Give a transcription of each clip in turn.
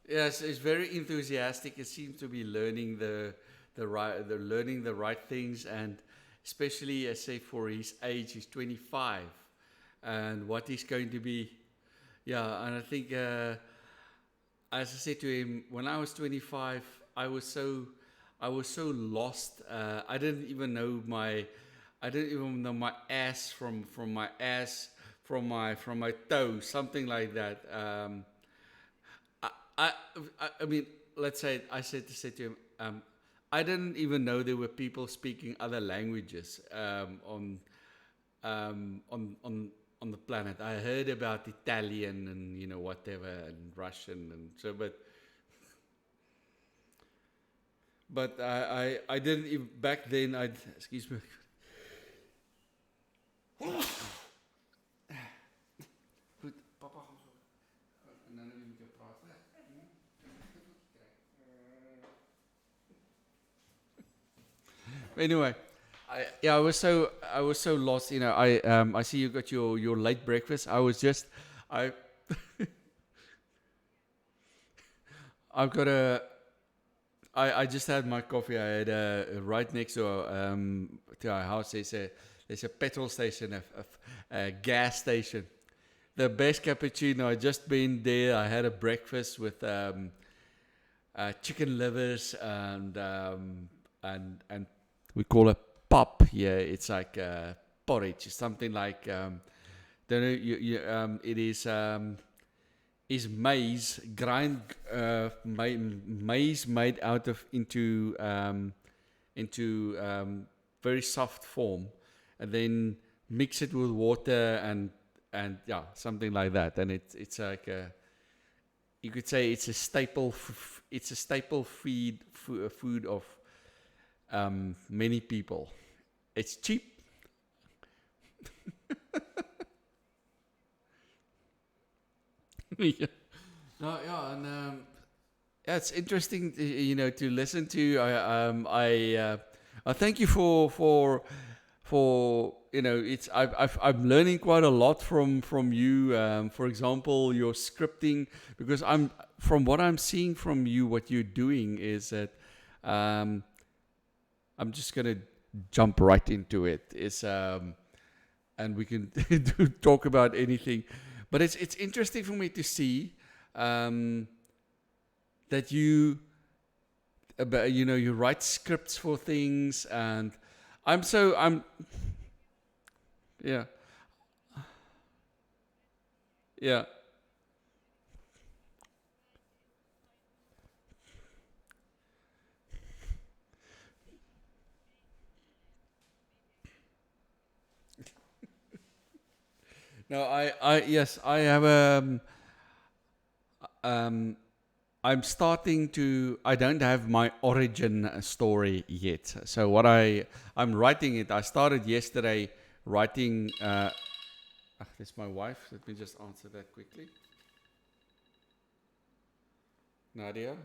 Yes, he's very enthusiastic. He seems to be learning the learning the right things, and especially I say for his age, he's 25, and what he's going to be. Yeah, and I think as I said to him, when I was 25, I was so lost. I didn't even know my ass from my ass from my toe, something like that. I, I, I mean, let's say said to him, I didn't even know there were people speaking other languages um, on on on the planet. I heard about Italian and whatever and Russian and so, but I didn't even back then. I excuse me. Goed, papa gaan zo. En dan moet je praten. Anyway, I was so lost. I see you got your late breakfast. I I've got I just had my coffee. I had right next to our house. There's a petrol station, a gas station. The best cappuccino. I just been there. I had a breakfast with chicken livers and we call it pop. Yeah, it's like porridge, something like don't know. It is maize grind maize made out of into very soft form, and then mix it with water and yeah, something like that. And it's like you could say it's a staple. It's a staple food of many people. It's cheap. Yeah. No, yeah, and yeah, it's interesting, to listen to. I thank you for it's I'm learning quite a lot from you. For example, your scripting, because I'm from what I'm seeing from you, what you're doing is that um, I'm just gonna jump right into it. It's and we can talk about anything, but it's interesting for me to see um, that you write scripts for things, and I'm yeah, yeah. No, I yes, I have um I'm starting to. I don't have my origin story yet. So I'm writing it. I started yesterday writing. That's my wife. Let me just answer that quickly. Nadia,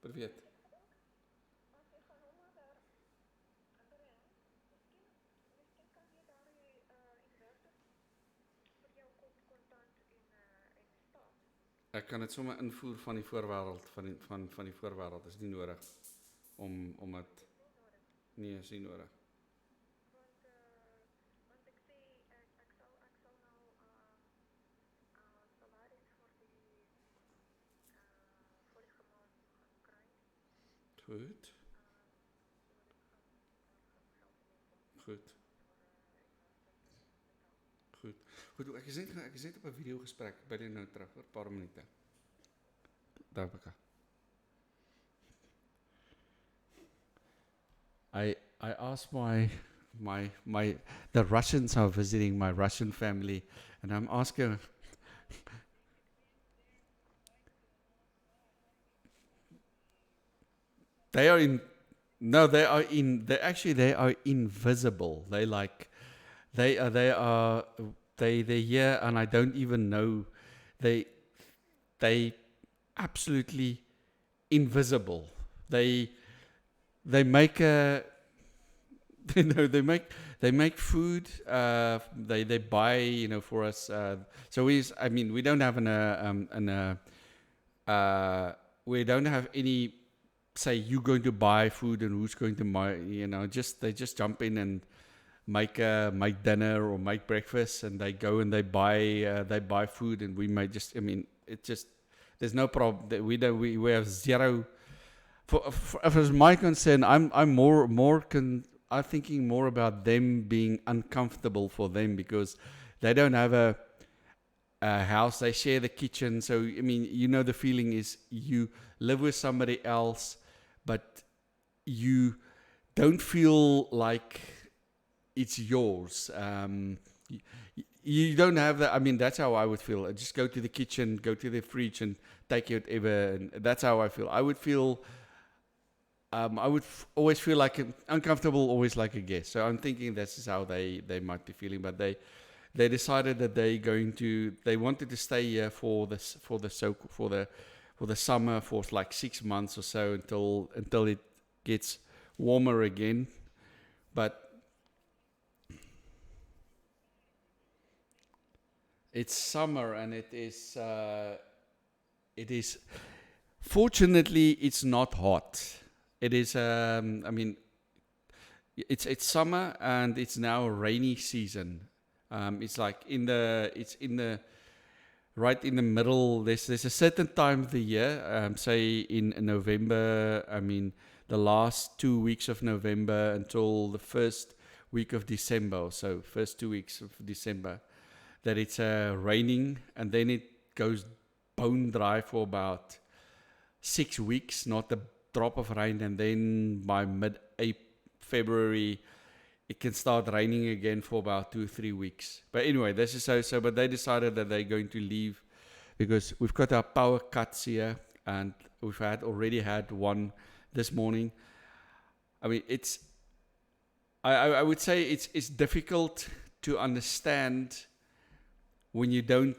привет. Ek kan dit sommer invoer van die voorwêreld van die voorwêreld. Is nie nodig om dit nee, is nie nodig. Goed. Goed. Goed. Goed, ek is net op 'n video gesprek. By die nou terug oor 'n paar minute. Daar beka. I asked my the Russians are visiting my Russian family, and I'm asking. They are in. No, they are in. They are invisible. They are they are they're here, and I don't even know. They they absolutely invisible. They make a they make food. They buy for us. So we I mean we don't have an uh, we don't have any say you going to buy food and who's going to buy. Just they just jump in and make dinner or make breakfast, and they go and they buy food, and we might just. I mean, it just there's no problem that we don't we have zero. For as far as my concern, I'm I'm thinking more about them being uncomfortable for them because they don't have a house. They share the kitchen, so I mean, the feeling is you live with somebody else, but you don't feel like it's yours. You don't have that. I mean, that's how I would feel. I just go to the kitchen, go to the fridge, and take it whatever. And that's how I feel. I would feel. Always feel like uncomfortable, always like a guest. So I'm thinking this is how they might be feeling. But they decided that they wanted to stay here for the summer for like 6 months or so until it gets warmer again. But it's summer and it is fortunately it's not hot. It is I mean it's summer and it's now rainy season. It's like it's in the right in the middle. There's a certain time of the year, say in November. I mean, the last 2 weeks of November until the first week of December. So first 2 weeks of December, that it's raining, and then it goes bone dry for about 6 weeks, not a drop of rain, and then by mid-February it can start raining again for about 2 or 3 weeks. But anyway, this is so. But they decided that they're going to leave because we've got our power cuts here, and we've already had one this morning. I mean, I would say it's difficult to understand when you don't.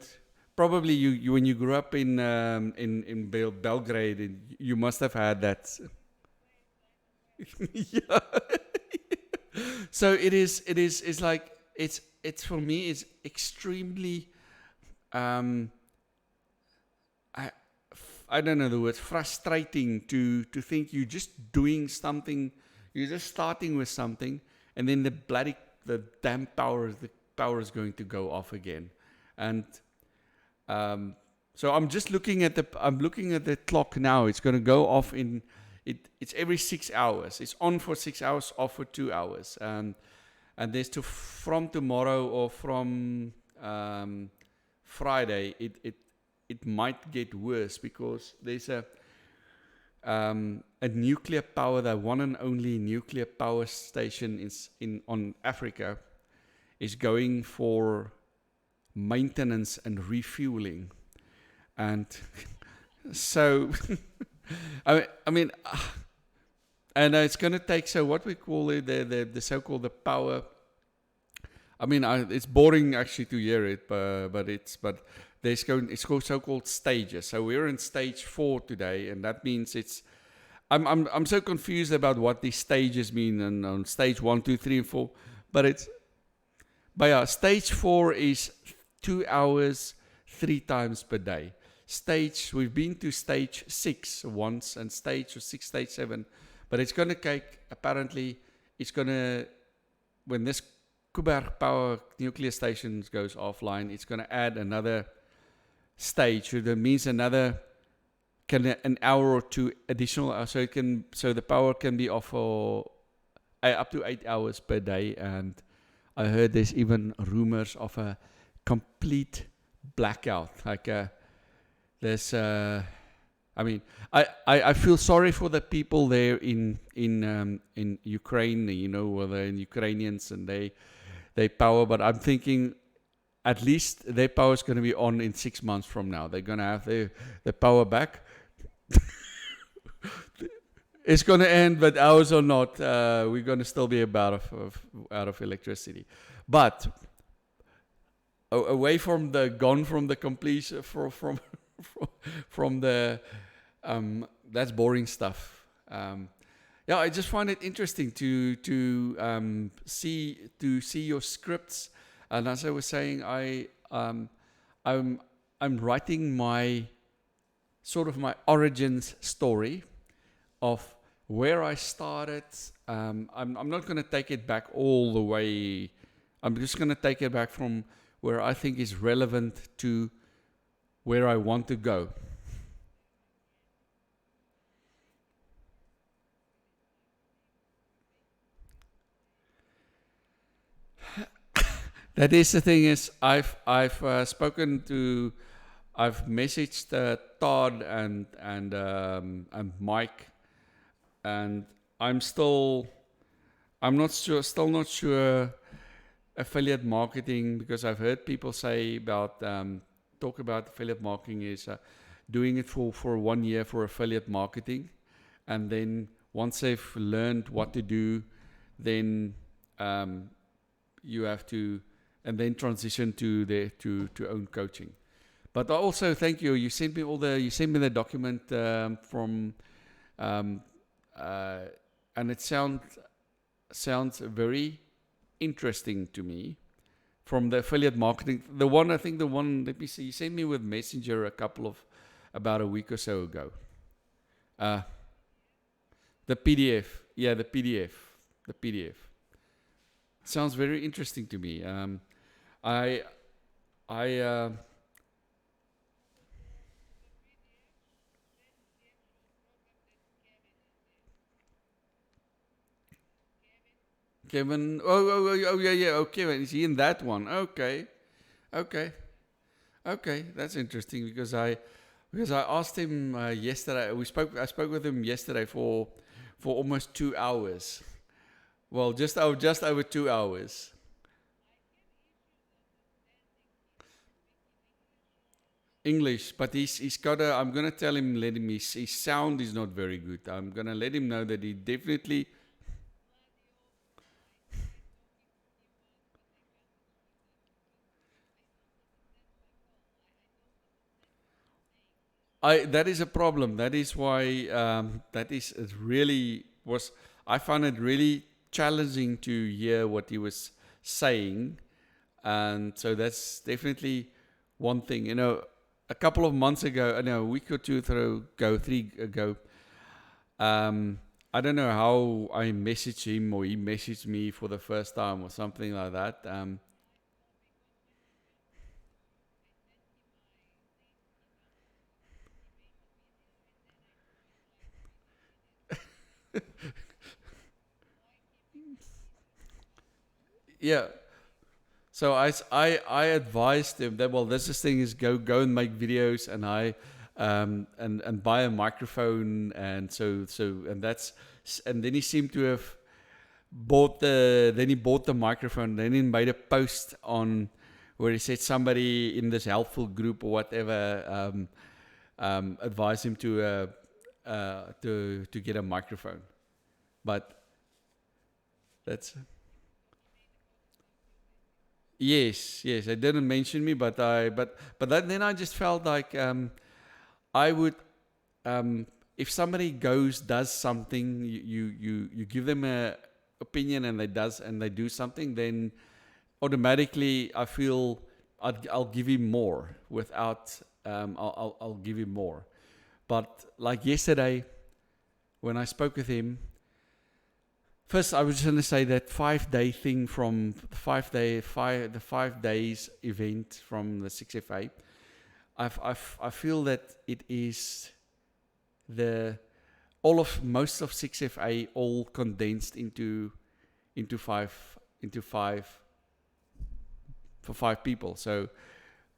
Probably you when you grew up in Belgrade, you must have had that. Yeah. So it's like it's for me it's extremely I I don't know the word, frustrating to think you're just doing something, you're just starting with something, and then the damn power is going to go off again. And so I'm looking at the clock now. It's going to go off it's every 6 hours. It's on for 6 hours, off for 2 hours. And there's from tomorrow or from Friday, it might get worse because there's a nuclear power, the one and only nuclear power station on Africa is going for maintenance and refueling. And so I mean, and it's going to take, so what we call it, the so-called the power. I mean, it's boring actually to hear it, but it's called so-called stages. So we're in stage 4 today, and that means I'm so confused about what these stages mean, and on stage 1, 2, 3, and 4. But yeah, stage 4 is 2 hours 3 times per day. We've been to stage 6 once, and stage 6, stage 7, but it's going to take, apparently, when this Kuiper power nuclear station goes offline, it's going to add another stage, so that means an hour or 2 additional, so the power can be off for up to 8 hours per day. And I heard there's even rumors of a complete blackout, like there's I mean, I feel sorry for the people there in Ukraine, where they're Ukrainians and they power, but I'm thinking at least their power is going to be on in 6 months from now. They're going to have their power back. It's going to end, but ours or not, we're going to still be out of electricity. But away from the completion from the that's boring stuff. Yeah, I just find it interesting to see your scripts. And as I was saying, I'm writing my sort of my origins story of where I started. I'm not going to take it back all the way. I'm just going to take it back from where I think is relevant to where I want to go. That is the thing is I've spoken to I've messaged Todd and Mike, and I'm still I'm not sure still not sure affiliate marketing, because I've heard people say about talk about affiliate marketing is doing it for 1 year for affiliate marketing, and then once they've learned what to do, then um, you have to and then transition to to own coaching. But I also thank you. You sent me the document from um, uh, and it sounds very interesting to me, from the affiliate marketing. The one, I think the one, let me see, you sent me with Messenger about a week or so ago. Uh, the PDF, yeah, the PDF sounds very interesting to me. I I Kevin. Oh, yeah, yeah. Oh, Kevin. Is he in that one? Okay, okay, okay. That's interesting, because I asked him yesterday. I spoke with him yesterday for almost 2 hours. Well, just over 2 hours. English, but he's got a. I'm gonna tell him, let him. His sound is not very good. I'm gonna let him know that he definitely. I That is a problem. That is why that is it really was. I found it really challenging to hear what he was saying, and so that's definitely one thing. A couple of months ago, no, a week or two ago, three ago, um, I don't know how I messaged him or he messaged me for the first time or something like that. Yeah, so I advised him that, well, this thing is go and make videos, and and buy a microphone, and and that's and then he seemed to have bought the microphone. Then he made a post on where he said somebody in this helpful group or whatever advised him to get a microphone. But that's yes, yes. It didn't mention me, then I just felt like I would if somebody does something, you give them a opinion, and they do something, then automatically I feel I'll give him more without I'll give him more. But like yesterday when I spoke with him, first I was just going to say that 5 day thing from the 5 days event from the 6FA. I feel that it is the all of most of 6FA all condensed into five into five for 5 people. So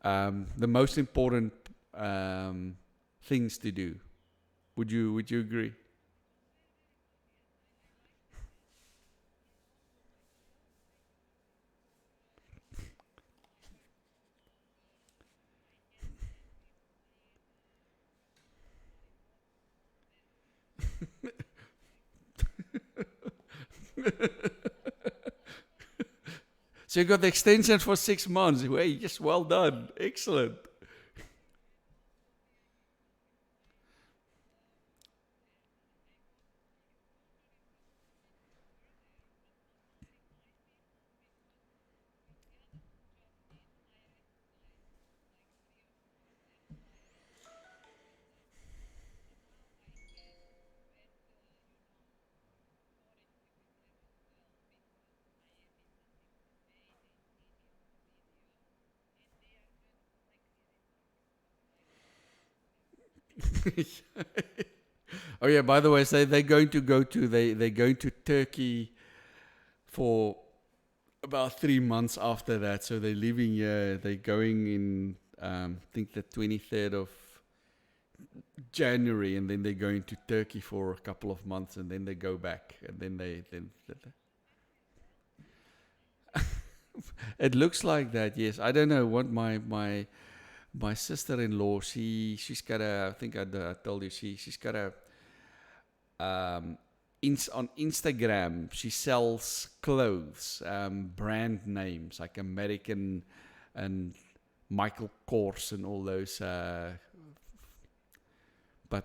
the most important um, things to do. Would you agree? So you got the extension for 6 months. Hey, just well done, excellent. Oh yeah. By the way, so they're going to go to they're going to Turkey for about 3 months after that. So they're leaving here. They're going in. I think the 23rd of January, and then they're going to Turkey for a couple of months, and then they go back, and then then it looks like that. Yes, I don't know what my sister-in-law. She's got a. I think I told you she's got a on Instagram. She sells clothes, brand names like American and Michael Kors and all those. But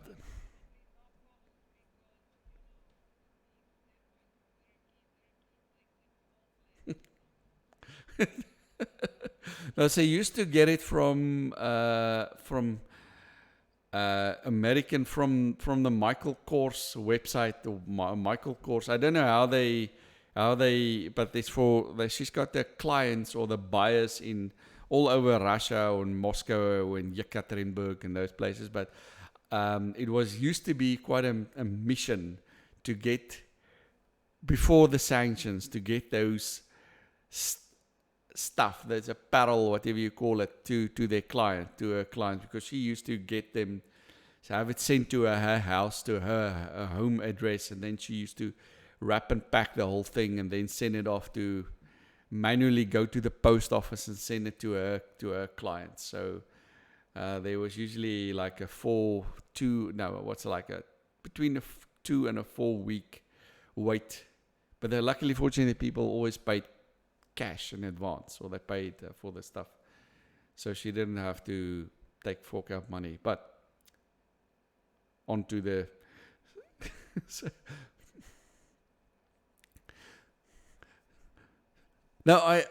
no, so you used to get it from American from the Michael Kors website or Michael Kors. I don't know how they but it's for she's got the clients or the buyers in all over Russia or in Moscow or in Yekaterinburg and those places. But it was used to be quite a mission to get before the sanctions to get those stuff, there's apparel, whatever you call it, to their client, to her client, because she used to get them, so have it sent to her house, to her home address, and then she used to wrap and pack the whole thing, and then send it off to manually go to the post office and send it to her clients. So there was usually like a between a 2 and a 4 week wait. But they're luckily, fortunately, people always paid cash in advance, or they paid for the stuff, so she didn't have to take fork out money. But onto the now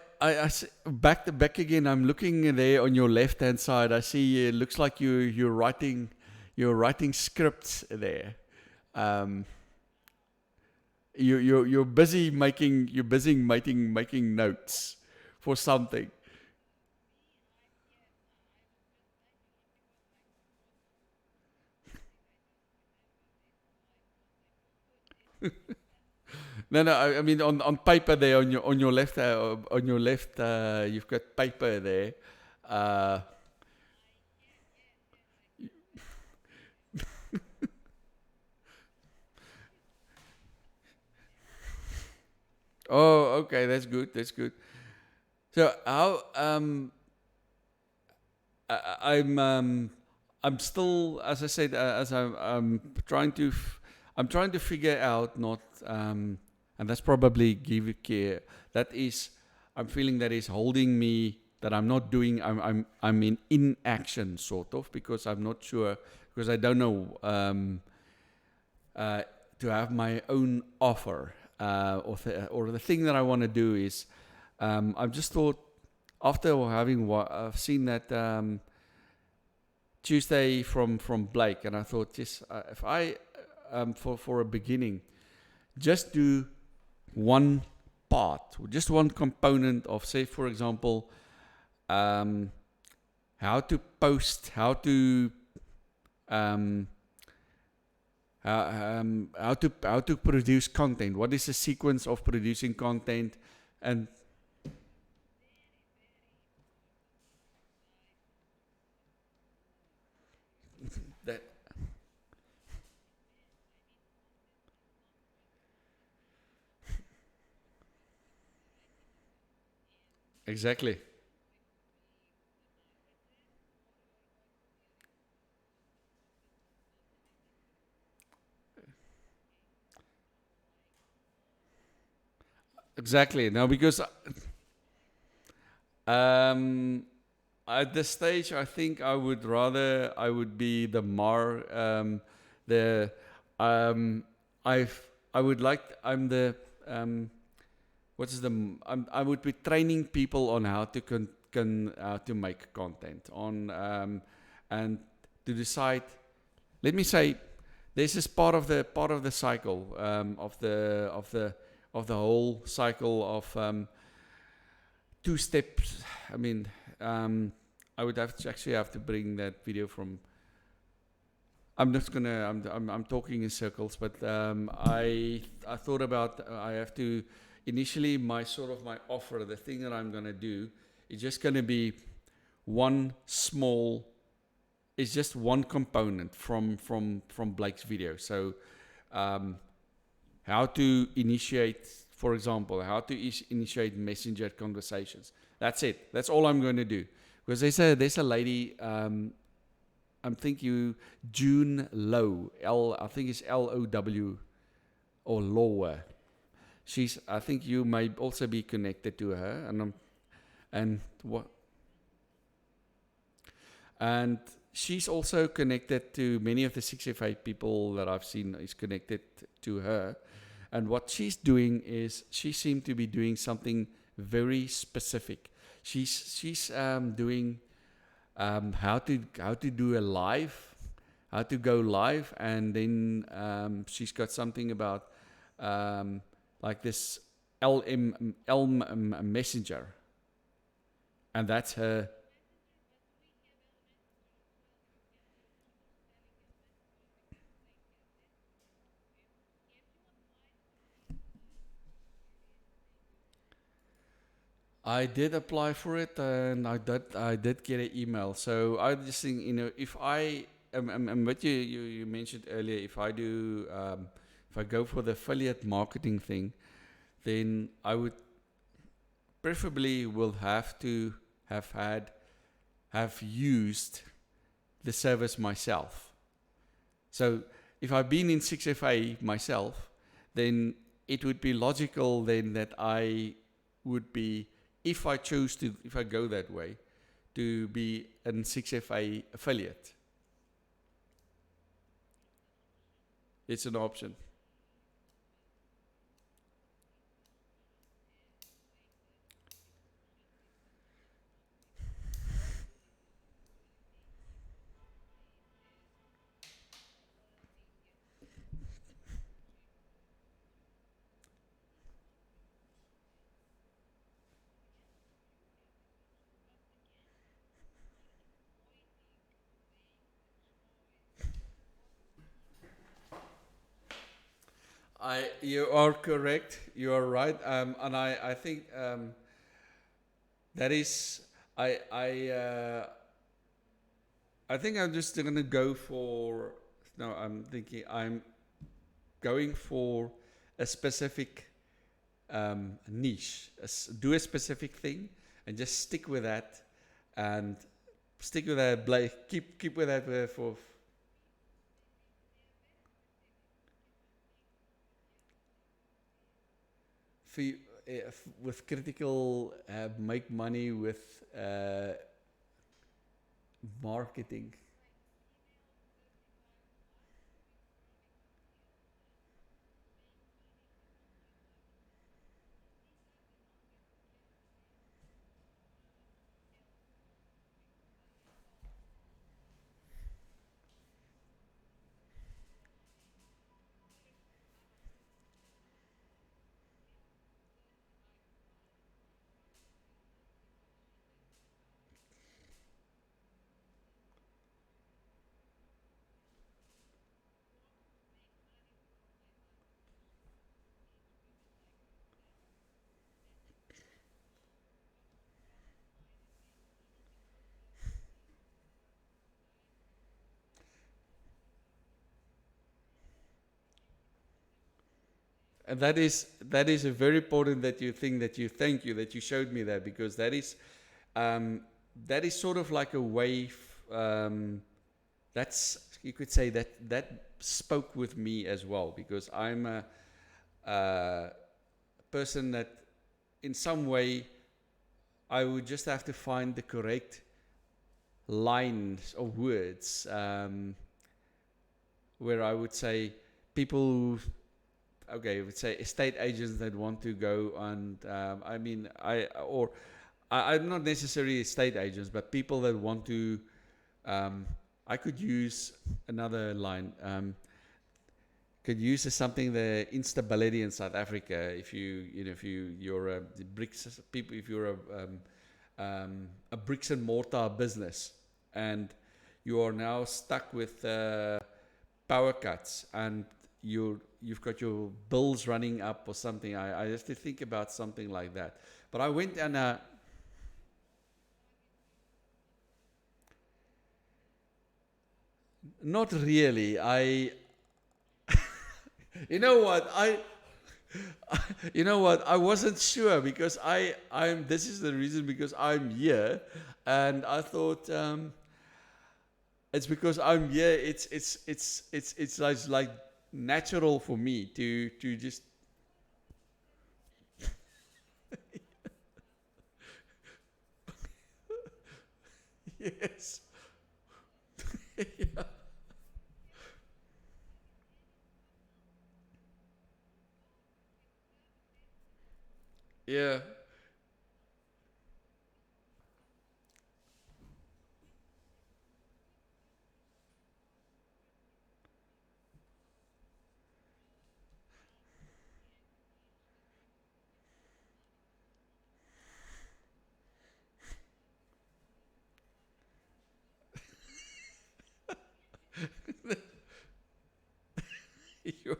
back again. I'm looking there on your left hand side. I see it looks like you're writing scripts there. Um, you're busy making notes for something. No, I mean on paper there on your left you've got paper there. Uh, oh, okay, that's good. That's good. So how I'm still, as I said, as I'm trying to I'm trying to figure out not and that's probably give it care. That is, I'm feeling that is holding me, that I'm not doing. I'm in inaction sort of, because I'm not sure, because I don't know uh, to have my own offer, or the thing that I want to do is I've just thought, after having I've seen that Tuesday from Blake, and I thought, just if I for a beginning, just do one part, just one component of, say, for example, um, how to post, um, how to produce content. What is the sequence of producing content, and that exactly. Exactly. Now, because um, at this stage, I think I would be the the I've I would like I'm the what is the I would be training people on how to how to make content on and to decide. Let me say, this is part of the cycle of the whole cycle of 2 steps. I mean, I would have to bring that video from. I'm just gonna. I'm talking in circles, but I thought about. I have to initially my sort of my offer. The thing that I'm gonna do is just gonna be one small. It's just one component from Blake's video. So, um, how to initiate, for example, how to initiate messenger conversations. That's it. That's all I'm going to do. Because there's a lady. I'm thinking June Low. I think it's Low or Lower. I think you may also be connected to her, and what? And she's also connected to many of the 6F8 people that I've seen is connected to her. And what she's doing is she seemed to be doing something very specific. She's doing how to do a live, how to go live, and then she's got something about like this Elm Messenger, and that's her. I did apply for it, and I did get an email. So I just think, if I what you mentioned earlier, if I go for the affiliate marketing thing, then I would preferably will have to have used the service myself. So if I've been in 6FA myself, then it would be logical then that I would be, if I choose to, if I go that way, to be an 6FA affiliate. It's an option. You are correct. You are right. And I think that is, I think I'm just gonna go for. No, I'm thinking I'm going for a specific niche. Do a specific thing and just stick with that, and stick with that. Keep with that for with critical make money with marketing. And that is a very important that you think that you thank you that you showed me that, because um, that is sort of like a way. That's, you could say that spoke with me as well, because I'm a person that in some way I would just have to find the correct lines of words, where I would say people who, okay, let's say estate agents that want to go on. I mean, I'm not necessarily estate agents, but people that want to. Um, I could use another line. Could use as something the instability in South Africa. If you're a bricks people, if you're a bricks and mortar business, and you are now stuck with. power cuts and you've got your bills running up or something. I have to think about something like that. But I went and not really. You know what you know what? I wasn't sure because I'm. This is the reason because I'm here, and I thought it's because I'm here. It's like natural for me to just yes. Yeah. Yeah. You-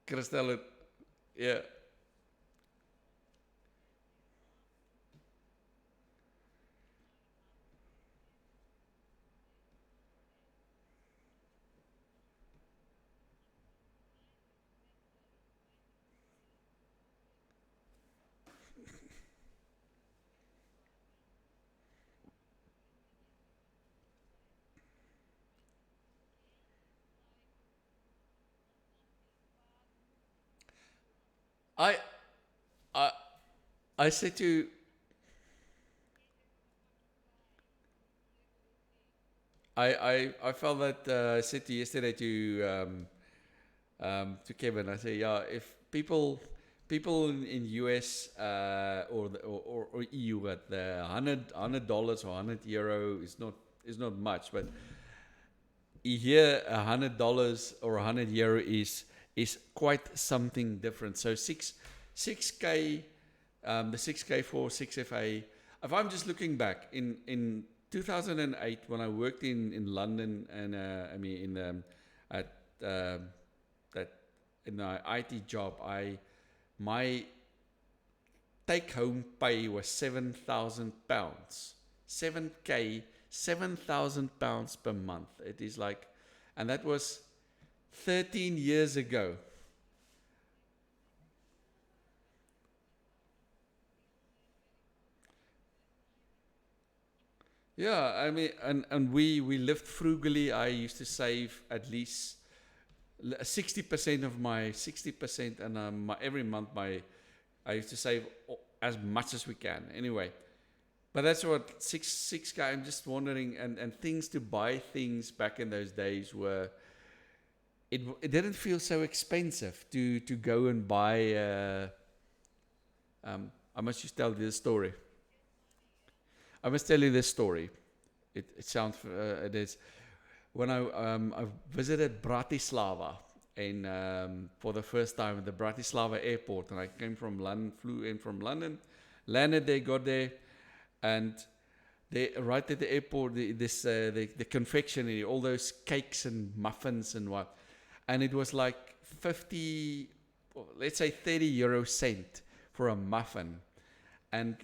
Crystal, yeah. I I I said to I felt that I said to yesterday to Kevin. I say, yeah, if people in US or EU at the $100 or €100 is not much, but here $100 or €100 is quite something different. So six k the 6K for 6FA. If I'm just looking back in 2008 when I worked in London and I mean in at that in my IT job, I my take home pay was £7,000, 7K, £7,000 per month. It is like, and that was 13 years ago. Yeah, I mean, and we lived frugally. I used to save at least 60% of my 60%, and every month I used to save as much as we can. Anyway, but that's what six guy. I'm just wondering, and things to buy things back in those days were it didn't feel so expensive to go and buy. I must just tell you this story. I must tell you this story. It sounds it is when I visited Bratislava in for the first time at the Bratislava airport, and I came from London, flew in from London, landed there, got there, and they right at the airport, the confectionery, all those cakes and muffins and what, and it was like 50, let's say 30 euro cent for a muffin, and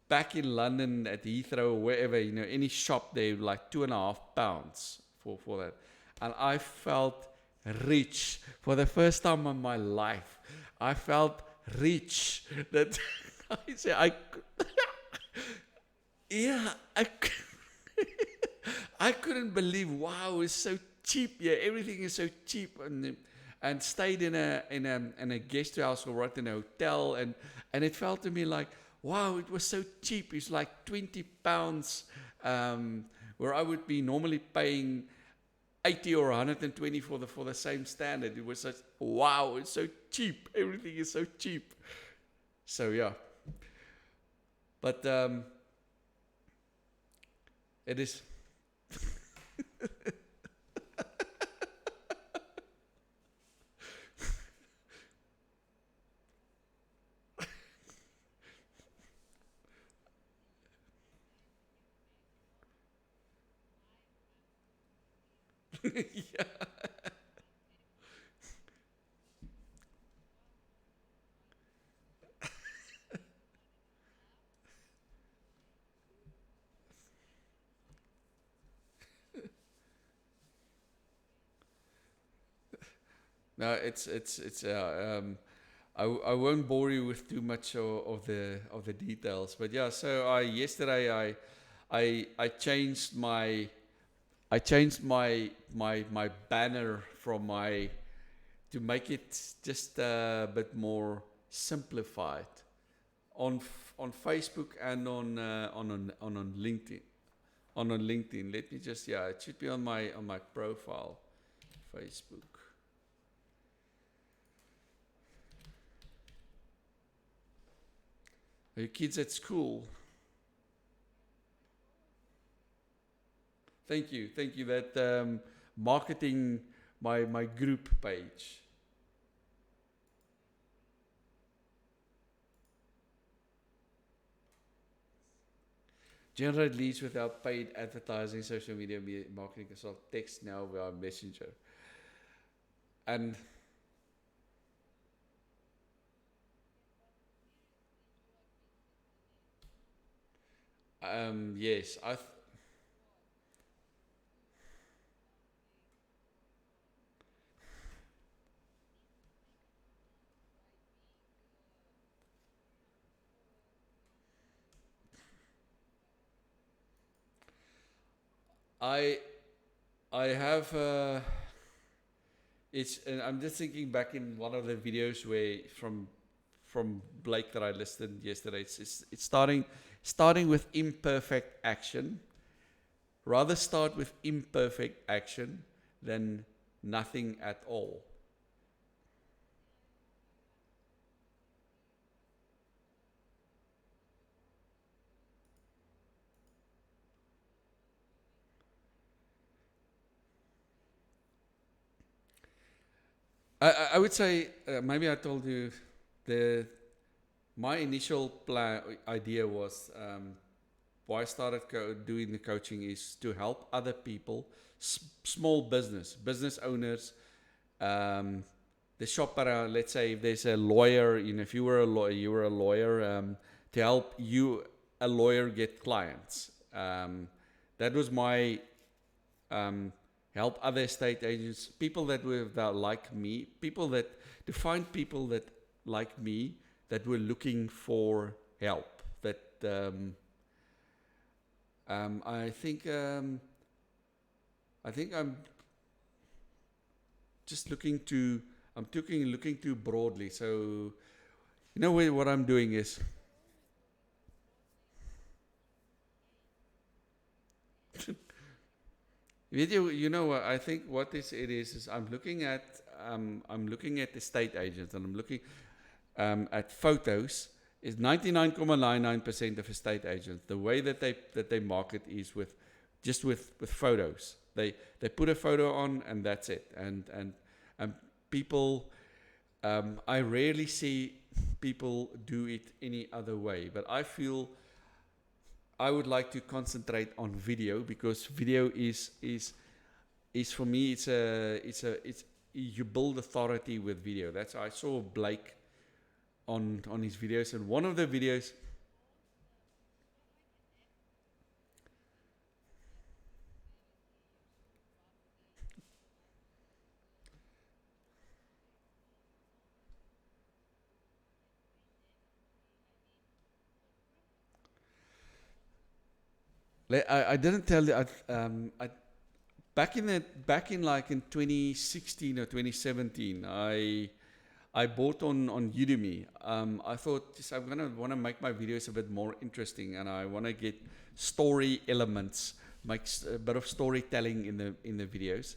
back in London at Heathrow or wherever, any shop they like £2.5 for that. And I felt rich for the first time in my life. I felt rich that I say yeah, I couldn't believe, wow, it's so cheap. Yeah, everything is so cheap, and stayed in a guest house or right in a hotel, and it felt to me like, wow, it was so cheap. It's like £20, where I would be normally paying 80 or 120 for the same standard. It was such, wow, it's so cheap. Everything is so cheap. So yeah, but it is. Yeah. No, I won't bore you with too much of the details, but yeah. So I yesterday I changed my banner from my to make it just a bit more simplified on Facebook and on LinkedIn. On LinkedIn, let me just yeah, it should be on my profile, Facebook. Are your kids at school? Thank you. That marketing my group page. Generate leads without paid advertising, social media marketing consult, text now via messenger. And yes, I I have it's and I'm just thinking back in one of the videos where from Blake that I listed yesterday. It's starting with imperfect action. Rather start with imperfect action than nothing at all. I would say maybe I told you the my initial plan idea was why I started doing the coaching is to help other people, small business owners, um, the shop around. Let's say if there's a lawyer, if you were a lawyer, to help you a lawyer get clients. That was my um, help other estate agents, people that like me, to find people that like me that were looking for help. That um, I think um, I think just looking too broadly. So what I'm doing is what I think what this it is I'm looking at estate agents and I'm looking at photos is 99.99% of estate agents. The way that they market is with photos. They put a photo on and that's it. And people, I rarely see people do it any other way. But I feel I would like to concentrate on video because video is for me it's you build authority with video. That's I saw Blake on his videos, and one of the videos I didn't tell you back in like in 2016 or 2017 I bought on Udemy. I thought just I'm gonna want to make my videos a bit more interesting, and I want to get story elements, make a bit of storytelling in the videos.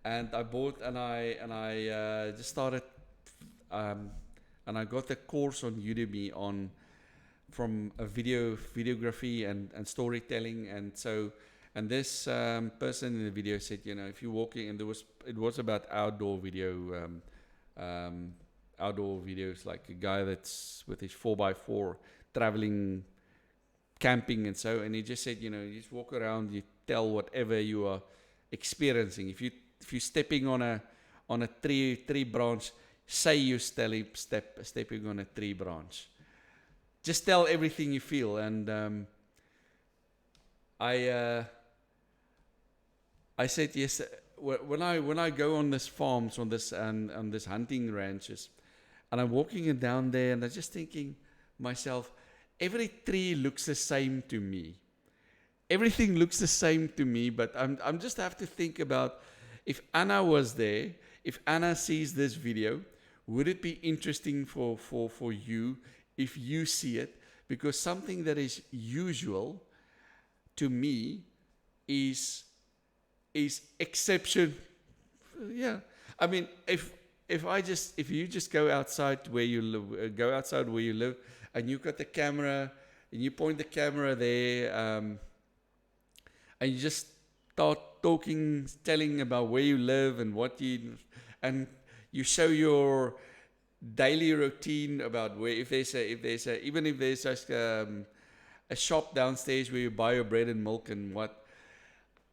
And I bought and I just started, um, and I got a course on Udemy on from a videography and storytelling. And so and this person in the video said, if you're walking, and it was about um, outdoor videos, like a guy that's with his 4x4 traveling, camping, and he just said, you just walk around, you tell whatever you are, experiencing. If you're stepping on a tree branch, say you're stepping on a tree branch. Just tell everything you feel. And I I said yes when I go on this farms on this hunting ranches, and I'm walking it down there, and I'm just thinking myself, every tree looks the same to me. Everything looks the same to me, but I'm just have to think about if Anna was there, if Anna sees this video, would it be interesting for you if you see it? Because something that is usual to me is exception. Yeah, I mean, if you just go outside where you live, and you've got the camera, and you point the camera there, and you just start talking, telling about where you live and and you show your daily routine about where if there's just a shop downstairs where you buy your bread and milk and what,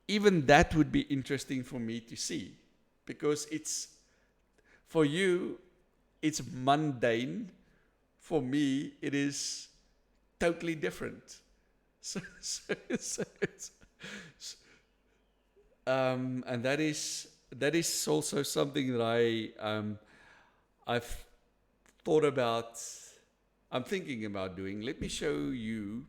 even that would be interesting for me to see, because it's for you, it's mundane. For me, it is totally different. So and that is also something that I've thought about. I'm thinking about doing. Let me show you.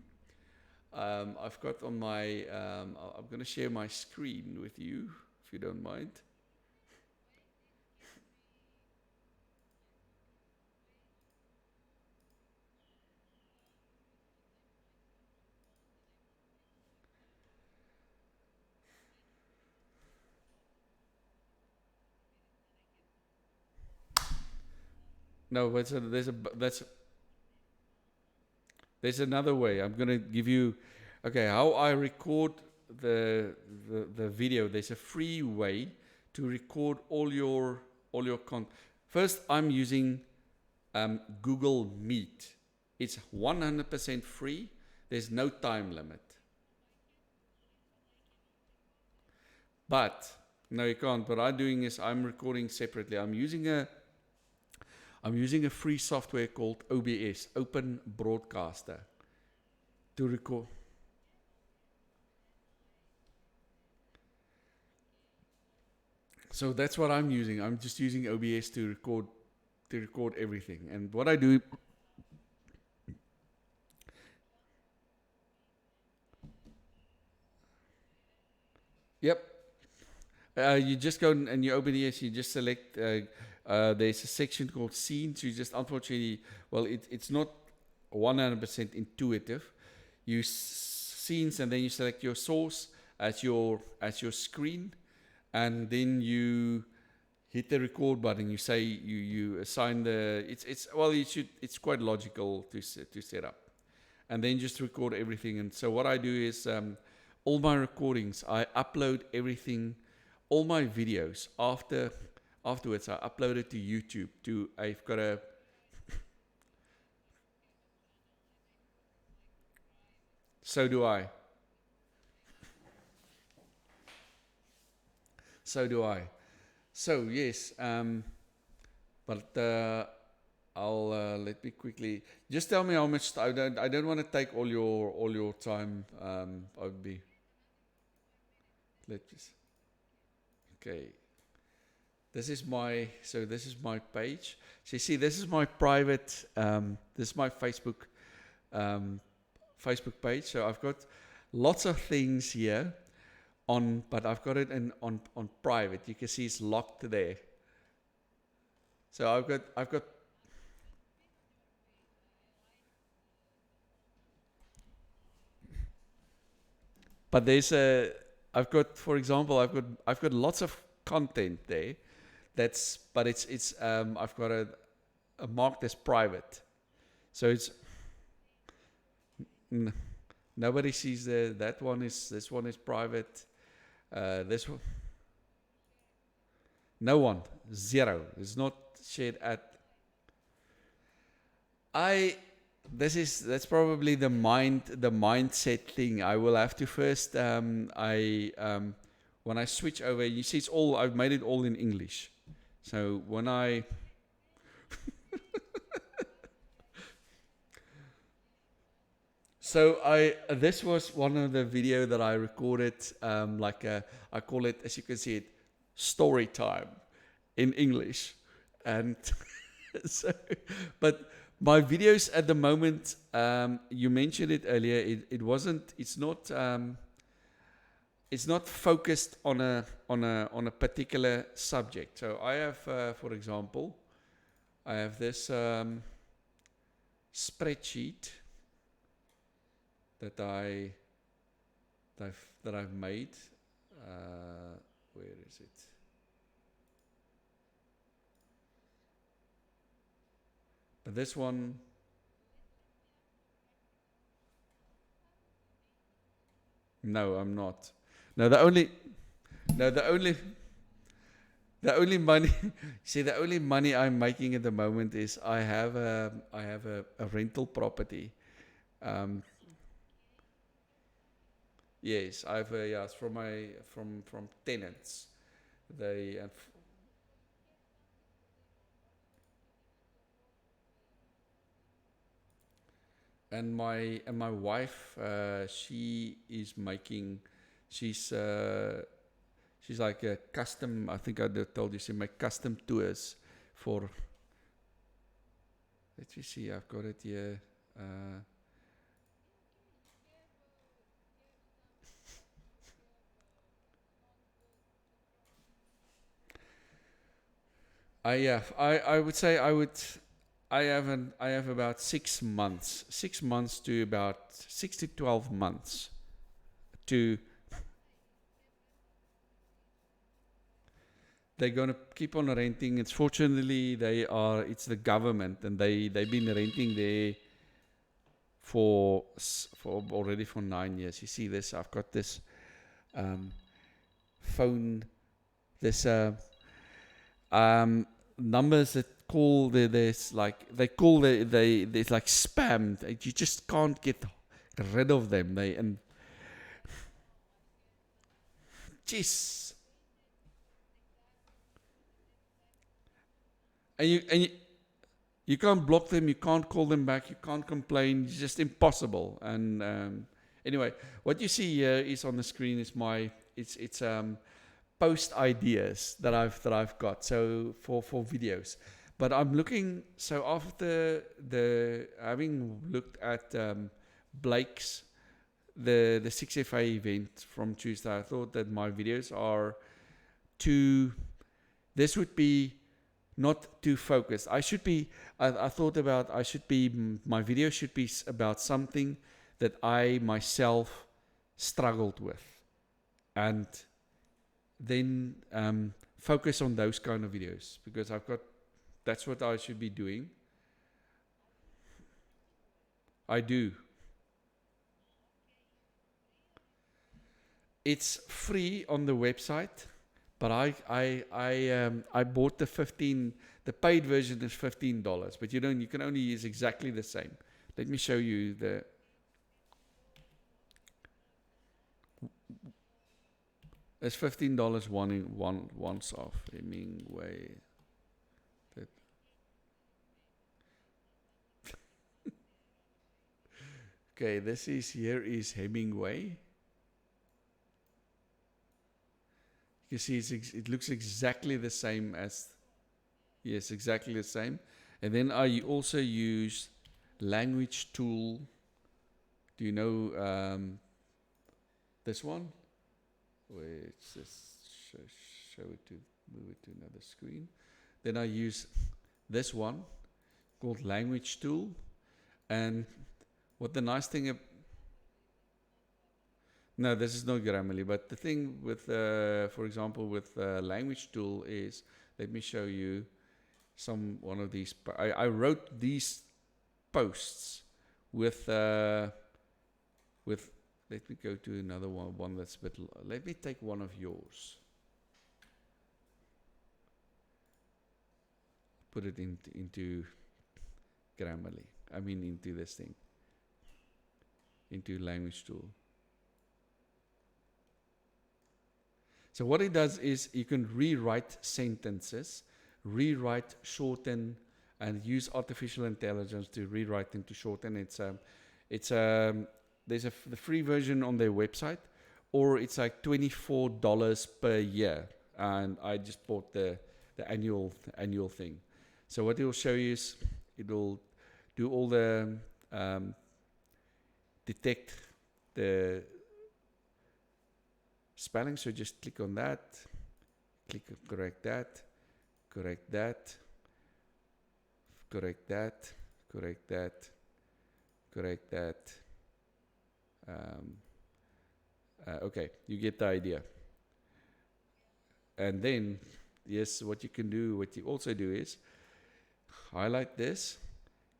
I've got on my. I'm going to share my screen with you, if you don't mind. No, but there's another way. I'm gonna give you, okay, how I record the video. There's a free way to record all your content. First, I'm using Google Meet. It's 100% free. There's no time limit. But no, you can't. What I'm doing is I'm recording separately. I'm using a free software called OBS, Open Broadcaster, to record. So that's what I'm using. I'm just using OBS to record everything. And what I do, yep, you just go and you open OBS. You just select. There's a section called scenes. You just unfortunately, well, it's not 100% intuitive. You scenes, and then you select your source as your screen, and then you hit the record button. You say you assign the it's quite logical to set up, and then just record everything. And so what I do is all my recordings, I upload everything, all my videos afterwards I upload it to YouTube. I've got a so do I. So do I. So yes, but I'll let me quickly just tell me how much. I don't want to take all your time. I'll be. Let's okay. This is my page. So you see, this is my private. This is my Facebook page. So I've got lots of things here but I've got it on private. You can see it's locked there. So I've got. But I've got, for example, I've got lots of content there. But it's I've got a marked as private. So it's nobody sees this one is private. This one, no one, zero. It's not shared at. That's probably the mindset thing. I will have to first when when I switch over, you see it's all, I've made it all in English. So when I, so this was one of the video that I recorded, I call it, as you can see it, story time in English. And so, but my videos at the moment, you mentioned it earlier, it's not focused on a particular subject. So I have, for example, I have this spreadsheet that I've made. Where is it? But this one, no, I'm not. No, the only money, see, the only money I'm making at the moment is I have a rental property. Um, yes, I have a, yeah, it's from from tenants. They and my wife, she is making, she's she's like a custom. I think I told you she make custom tours for. Let me see. I've got it here. Uh, I would say I have about 6 months, 6 months to about 6 to 12 months to. They're going to keep on renting. It's fortunately it's the government, and they've been renting there for already for 9 years. You see this? I've got this um, phone, this um, numbers that call there's like they call there's like spam. You just can't get rid of them. They and jeez, and you can't block them. You can't call them back. You can't complain. It's just impossible. And anyway, what you see here is on the screen is it's post ideas that I've got. So for videos, but I'm looking. So after the having looked at Blake's the 6FA event from Tuesday, I thought that my videos are too. This would be not too focused. I thought about, my video should be about something that I myself struggled with. And then focus on those kind of videos, because that's what I should be doing. I do. It's free on the website. But I bought the paid version is $15, but you can only use exactly the same. Let me show you it's $15 once off. Hemingway. Okay, here is Hemingway. You see, it looks exactly the same as, yes, exactly the same. And then I also use language tool. Do you know this one? Wait, just show it to, move it to another screen. Then I use this one called language tool. And what the nice thing no, this is not Grammarly, but the thing with, for example, with language tool is, let me show you one of these. I wrote these posts with, let me go to another one that's a bit, let me take one of yours. Put it into Grammarly, into this thing, into language tool. So what it does is you can rewrite sentences, rewrite, shorten, and use artificial intelligence to rewrite them to shorten. It's there's the free version on their website, or it's like $24 per year, and I just bought the annual thing. So what it will show you is it will do all the detect the spelling. So just click on that, click correct that, correct that, correct that, correct that, correct that. Okay, you get the idea. And then, yes, what you can do, what you also do is highlight this,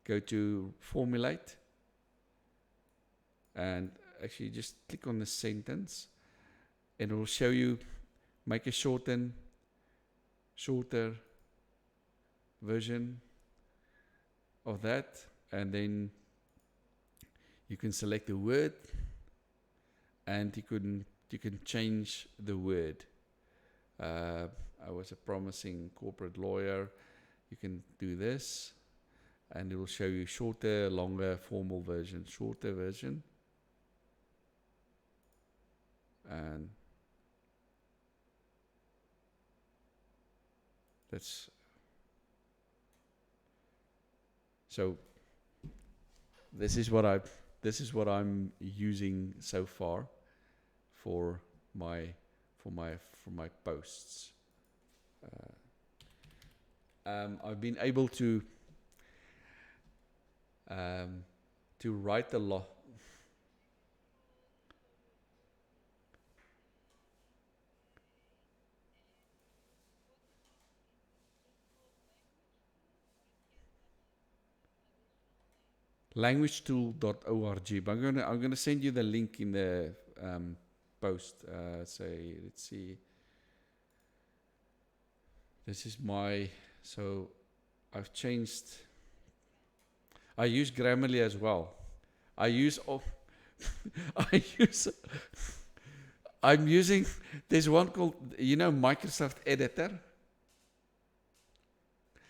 go to formulate, and actually just click on the sentence, and it will show you, make a shorter version of that, and then you can select the word, and you can change the word. I was a promising corporate lawyer. You can do this, and it will show you shorter, longer, formal version, shorter version, and that's so. This is what I'm using so far for my posts. I've been able to write a lot. Languagetool.org. But I'm gonna send you the link in the post. Say, let's see. This is so I've changed. I use Grammarly as well. I use I use I'm using there's one called Microsoft Editor.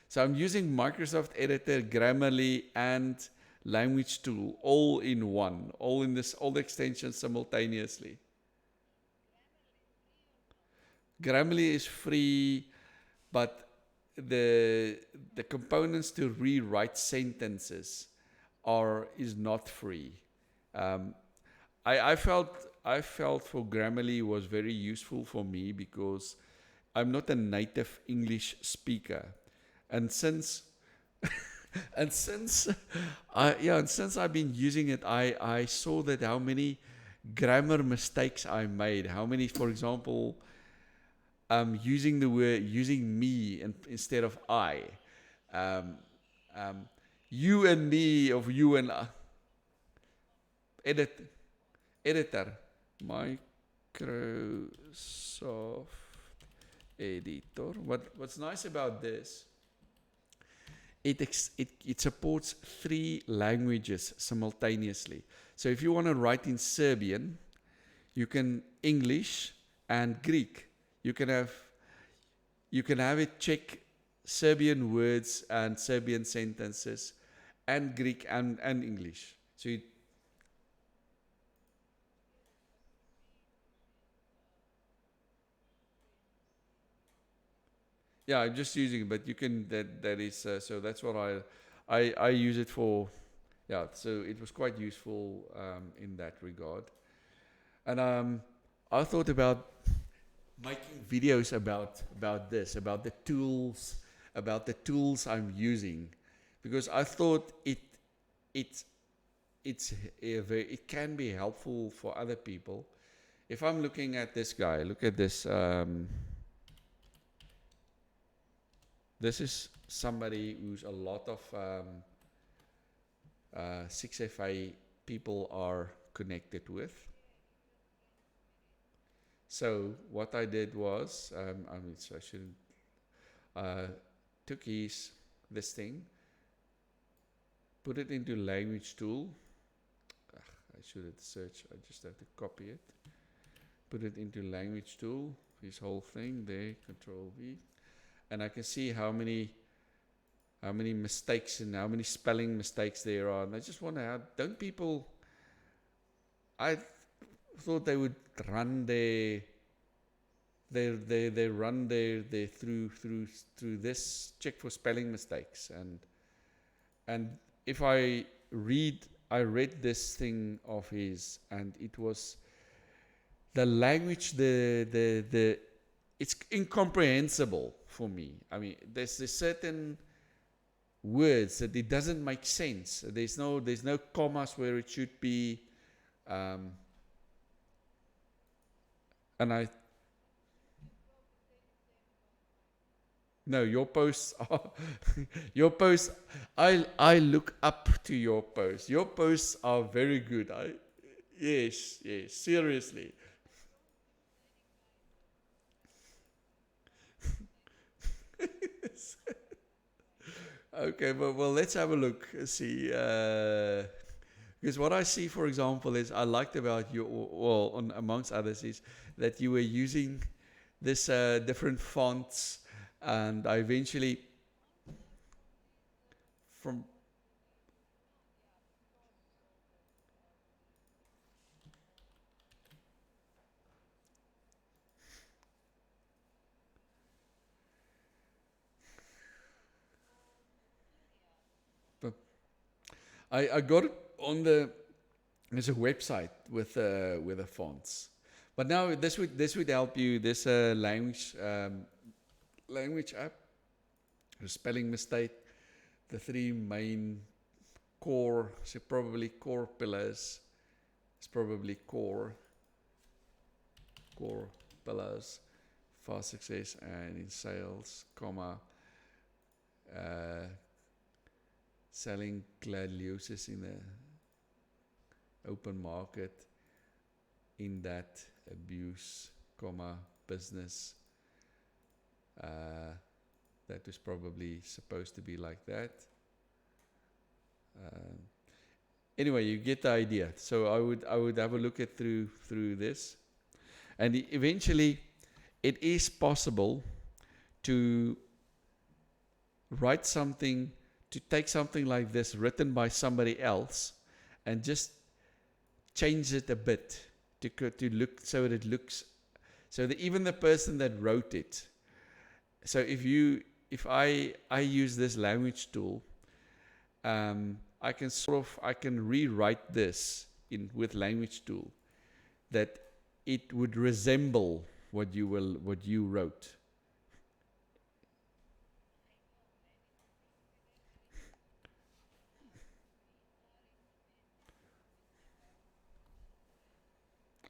So I'm using Microsoft Editor, Grammarly, and Language Tool all in one, all the extensions simultaneously. Grammarly is free, but the components to rewrite sentences is not free. I felt for Grammarly was very useful for me because I'm not a native English speaker, and since since I've been using it, I saw that how many grammar mistakes I made. How many, for example, using me instead of I. Um, you and me, of you and editor. Microsoft Editor. What's nice about this? It supports 3 languages simultaneously. So if you want to write in Serbian, you can English and Greek. You can have it check Serbian words and Serbian sentences, and Greek and English. So yeah, I'm just using it, but you can that is so that's what I use it for. Yeah, so it was quite useful in that regard, and I thought about making videos about the tools I'm using, because I thought it can be helpful for other people. If I'm looking at this guy, look at this. This is somebody who's a lot of 6FA people are connected with. So what I did was, so I shouldn't, took this thing, put it into language tool. I should have searched, I just have to copy it. Put it into language tool, his whole thing there. Control V, and I can see how many mistakes and how many spelling mistakes there are. And I just wonder, don't people? I thought they would run they run their through this, check for spelling mistakes. And if I read this thing of his, and it was the language, the it's incomprehensible for me. I mean, there's certain words that it doesn't make sense. There's no commas where it should be, um, and I no, your posts are your posts. I look up to your posts. Your posts are very good. Yes, seriously. Okay, but well, let's have a look. See, because what I see, for example, is I liked about you, well, amongst others, is that you were using this different fonts, and I eventually from I got it on there's a website with the fonts, but now this would help you, this language app, the spelling mistake, the three main core, so probably core pillars. It's probably core pillars, fast success and in sales, comma, uh, selling gladiolus in the open market, in that abuse, comma, business. Uh, that was probably supposed to be like that. Uh, anyway, you get the idea. So I would have a look at through this, and eventually, it is possible to write something, to take something like this written by somebody else, and just change it a bit to look so that it looks, so that even the person that wrote it. So if I use this language tool, I can rewrite this in with language tool, that it would resemble what you wrote.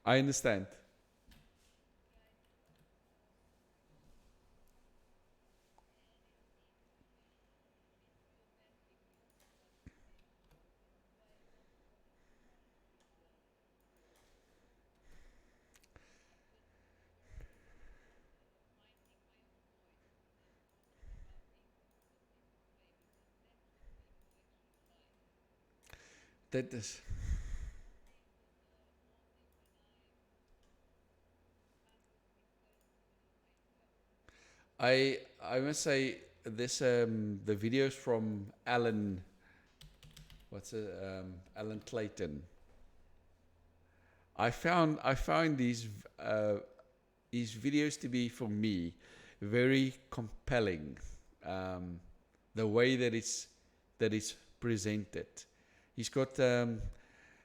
I understand. That is, I must say this, the videos from Alan, Alan Clayton. I found these videos to be, for me, very compelling. Um, the way that it's presented. He's got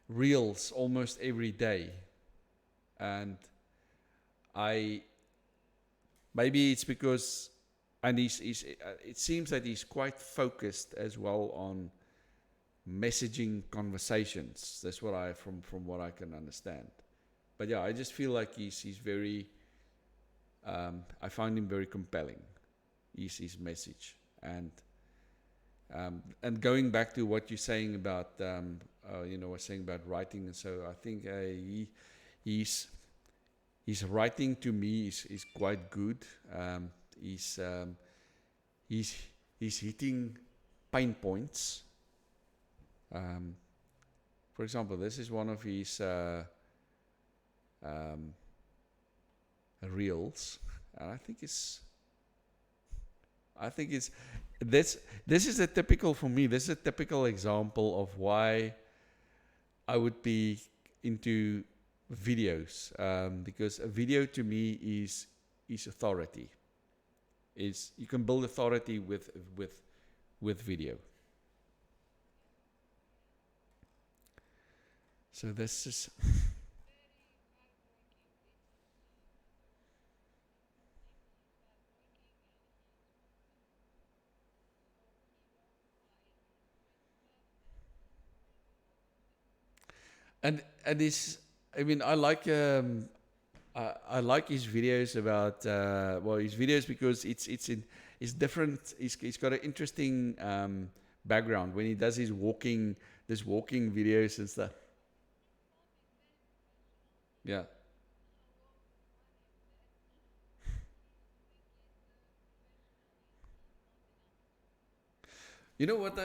reels almost every day, and I maybe it's because, and it seems that he's quite focused as well on messaging conversations. That's what from what I can understand. But yeah, I just feel like he's very. I find him very compelling. His message, and going back to what you're saying about was saying about writing, and so I think he's his writing to me is quite good. He's he's he's hitting pain points. Um, for example, this is one of his um, reels, and I think it's this. This is a typical for me. This is a typical example of why I would be into videos, because a video to me is authority. Is you can build authority with video. So this is and this. I mean, I like his videos about his videos because it's different. He's got an interesting background when he does his walking videos and stuff. Yeah, you know what?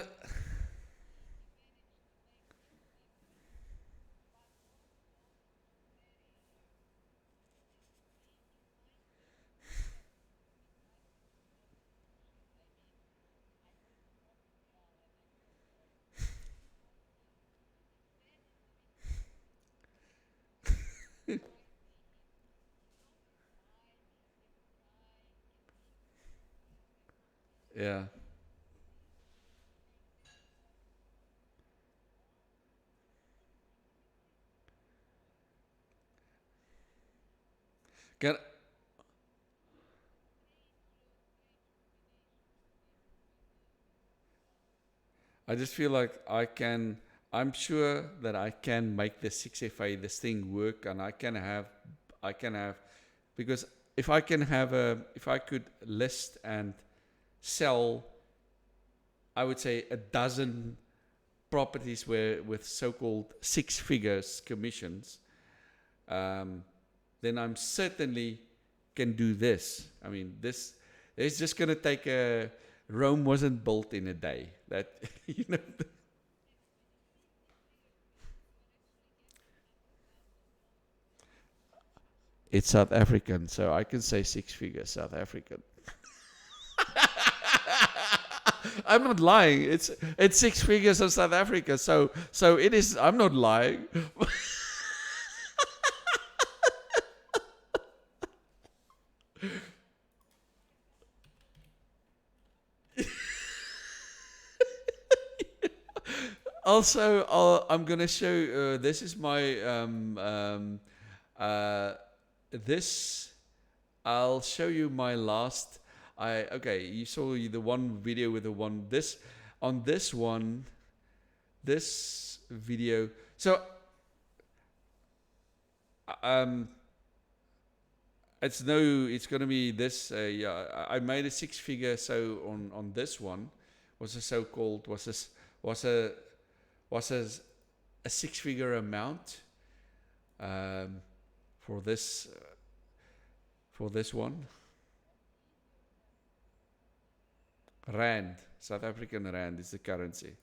Yeah, can I just feel like I can. I'm sure that I can make the 6FA this thing work, and I can have, because if I could list and sell, I would say a dozen properties where with so-called six figures commissions, um, then I'm certainly can do this. I mean, this it's just going to take a. Rome wasn't built in a day. That you know, it's South African, so I can say six figures South African. I'm not lying. It's six figures of South Africa, so it is. I'm not lying. Also, I'm gonna show. This is my uh, this. I'll show you my last. I okay. You saw the one video with the one this on this one. This video. So um, it's no. It's gonna be this. Yeah, I made a six figure. So on this one was a so called was a was a six figure amount um, for this one. Rand, South African Rand is the currency.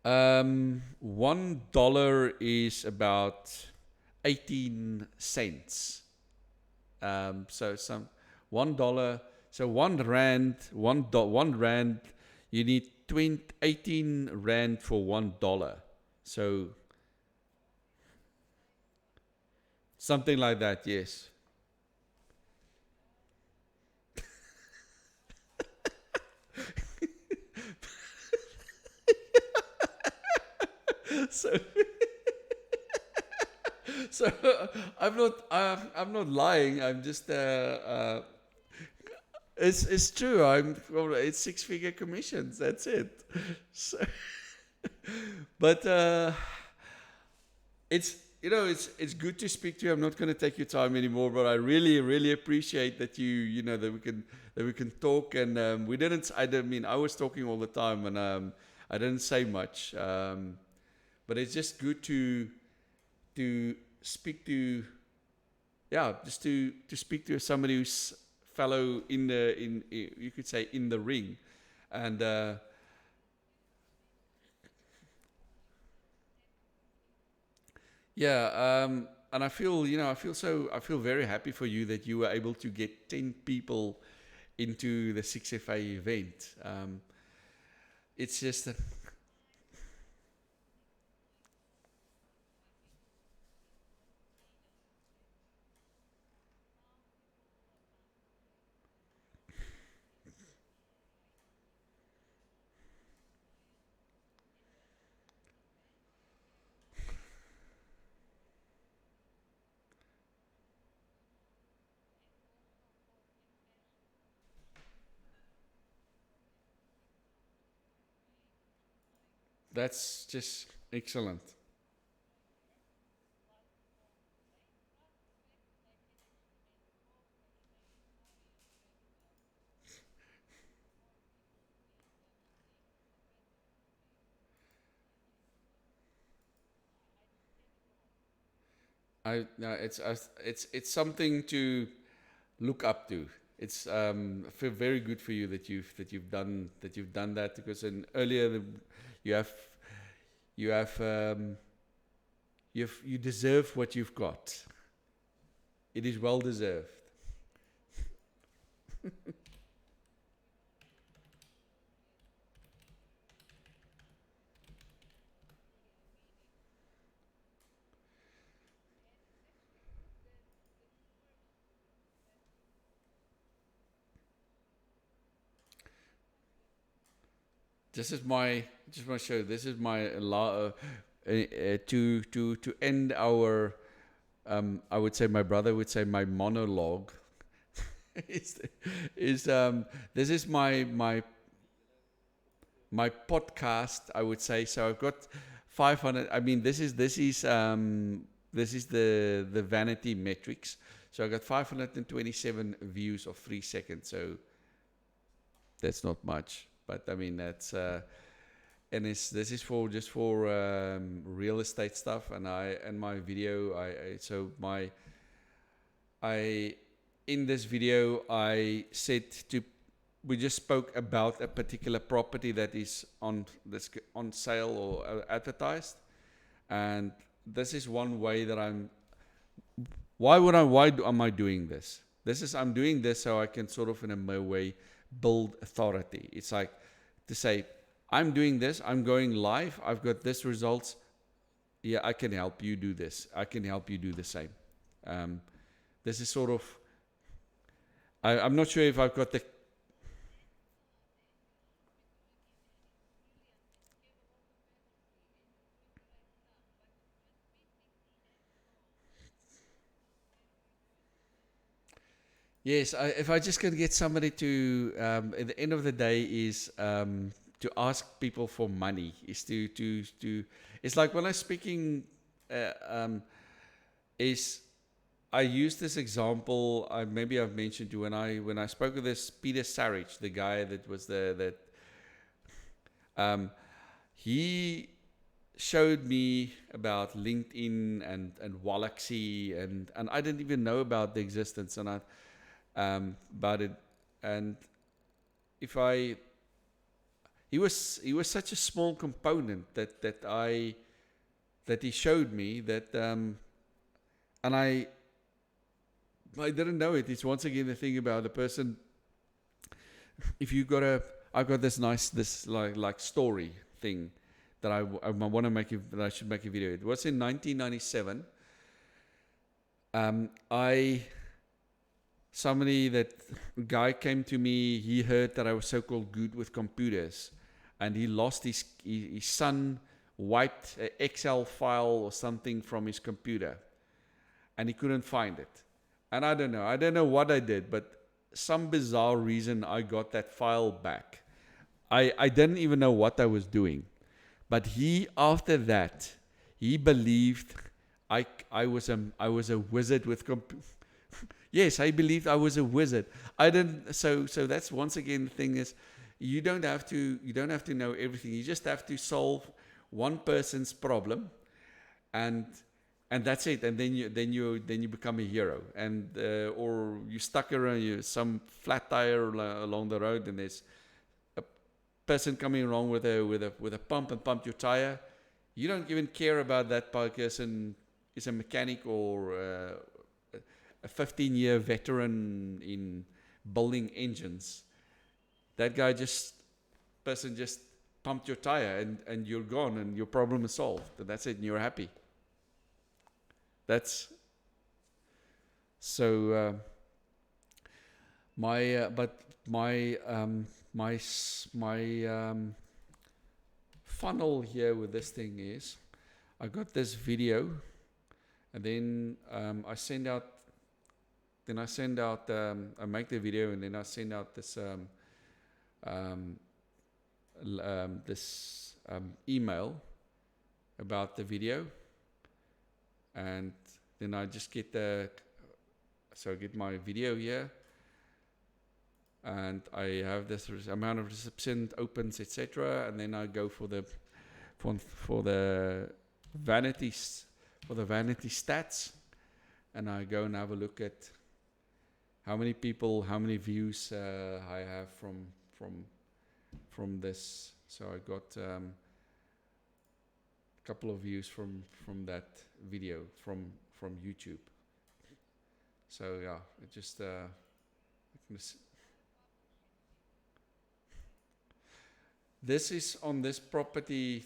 $1 is about 18 cents. So some $1. So 1 rand, 1 rand. You need 18 rand for $1. So something like that. Yes. So so I'm not lying. I'm just it's true. It's six figure commissions. That's it. So, but it's it's good to speak to you. I'm not going to take your time anymore, but I really appreciate that that we can talk. And we didn't. I mean, I was talking all the time, and I didn't say much. But it's just good to speak to, yeah, just to speak to somebody who's fellow in you could say in the ring, and yeah, and I feel, I feel very happy for you that you were able to get 10 people into the 6FA event. It's just that that's just excellent. I no, it's something to look up to. It's feel very good for you that you've done that, because in earlier you have you have you deserve what you've got. It is well deserved. This is my just want to show. This is my to end our. I would say my brother would say my monologue is is this is my podcast. I would say so. I've got 500. I mean, this is the vanity metrics. So I got 527 views of 3 seconds. So that's not much, but I mean that's and it's this is for just for real estate stuff, and my video I so my I in this video I said to we just spoke about a particular property that is on sale or advertised, and this is one way that am I doing this? I'm doing this so I can sort of in a way build authority. It's like to say, I'm doing this, I'm going live, I've got this results. Yeah, I can help you do this. I can help you do the same. This is sort of, I'm not sure if I've got the. Yes, if I just can get somebody to, at the end of the day, is to ask people for money, is to it's like when I'm speaking, is I use this example. Maybe I've mentioned you when I spoke with this Peter Sarich, the guy that was that he showed me about LinkedIn and Wallaxy, and I didn't even know about the existence, and I about it. And if I he was such a small component that he showed me that and I didn't know it. It's once again the thing about the person. If you got I've got this like story thing that I want to that I should make a video. It was in 1997. I somebody that guy came to me. He heard that I was so-called good with computers, and he lost his son wiped an Excel file or something from his computer, and he couldn't find it. And I don't know what I did, but some bizarre reason I got that file back. I didn't even know what I was doing, but after that he believed I was a wizard with computers. Yes, I believed I was a wizard. I didn't. So that's once again the thing is, you don't have to know everything. You just have to solve one person's problem, and that's it. And then you become a hero. And or you stuck around some flat tire along the road, and there's a person coming along with a pump and pumped your tire. You don't even care about that person is a mechanic or a 15-year veteran in building engines. That guy person just pumped your tire and you're gone and your problem is solved. And that's it, and you're happy. That's so. My funnel here with this thing is, I got this video, and then I send out. Then I send out. I make the video, and then I send out this email about the video, and then I just get I get my video here, and I have this amount of recipient opens, etc., and then I go for the vanity stats, and I go and have a look at how many people, how many views I have from this. So I got a couple of views from that video from YouTube. So yeah, it just this is on this property,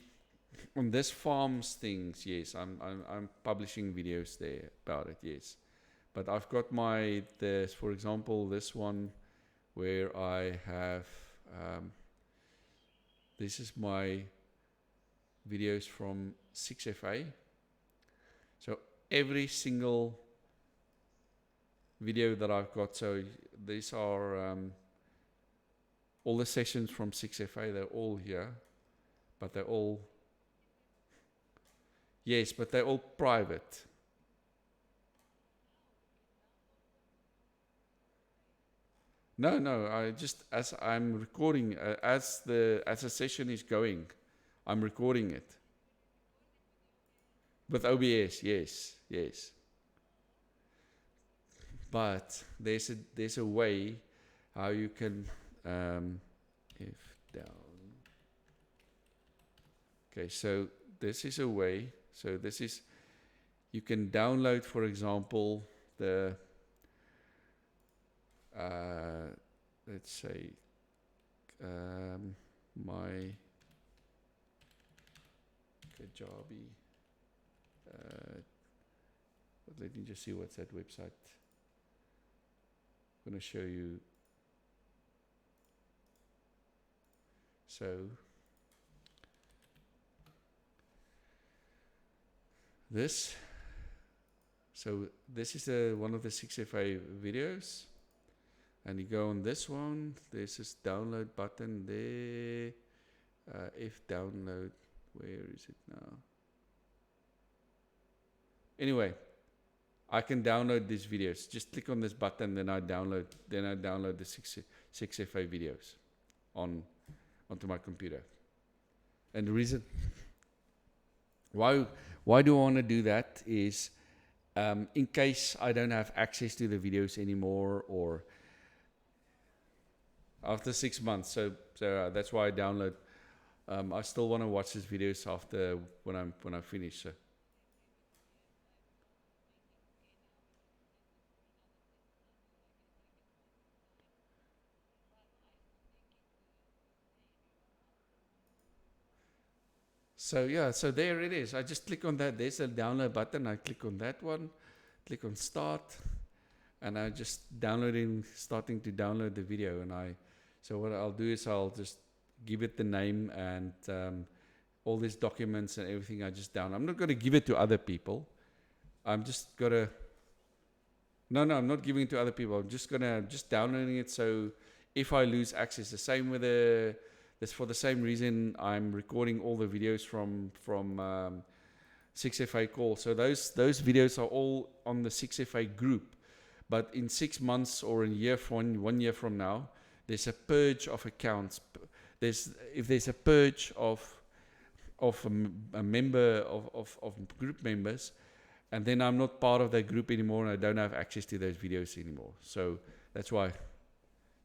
on this farms things. Yes, I'm publishing videos there about it. Yes, but I've got for example, this one where I have this is my videos from 6FA. So every single video that I've got, so these are all the sessions from 6FA, they're all here, but they're all, yes, but they're all private. No, I just, as I'm recording, as the session is going, I'm recording it. With OBS, yes. But there's a way how you can, if down. Okay, so this is a way. So this is, you can download, for example, the, let's say, my Kajabi. Let me just see what's that website. I'm going to show you. So this is one of the 6FA videos, and you go on this one. There's this download button there. If download, where is it now? Anyway, I can download these videos. Just click on this button, then I download the 6FA videos onto my computer. And the reason why do I want to do that is in case I don't have access to the videos anymore, or after 6 months. So that's why I download. I still want to watch these videos after when I finish. So yeah, so there it is. I just click on that. There's a download button. I click on that one, click on start, and I just starting to download the video. And so what I'll do is I'll just give it the name and all these documents and everything. I just download. I'm not going to give it to other people. I'm just gonna. No, I'm not giving it to other people. I'm just downloading it. So if I lose access, the same with that's for the same reason I'm recording all the videos from 6FA call. So those videos are all on the 6FA group. But in 6 months or a year from 1 year from now, there's a purge of accounts. If there's a purge of a member of group members, and then I'm not part of that group anymore, and I don't have access to those videos anymore. So that's why.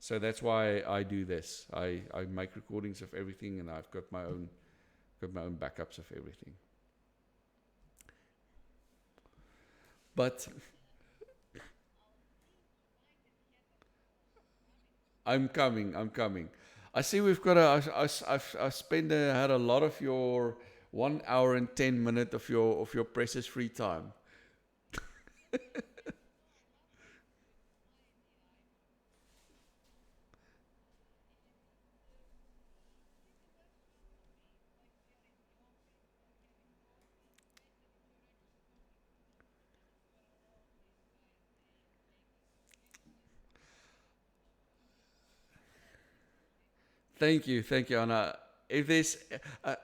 So that's why I do this. I make recordings of everything, and I've got my own backups of everything. But I'm coming. I'm coming. I see we've got a. I've spent had a lot of your 1 hour and 10 minutes of your precious free time. Thank you, Anna. If there's uh,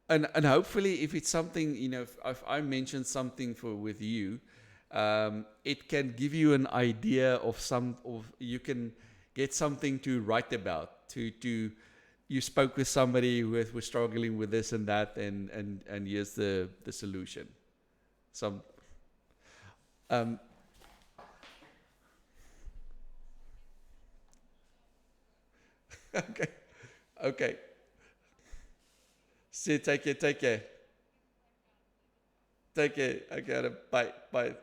and hopefully if it's something if I mention something for with you, it can give you an idea of some of you can get something to write about to you spoke with somebody who was struggling with this and that and here's the solution. Some um okay okay. See, take care, take care, take care. I got it. Bye bye.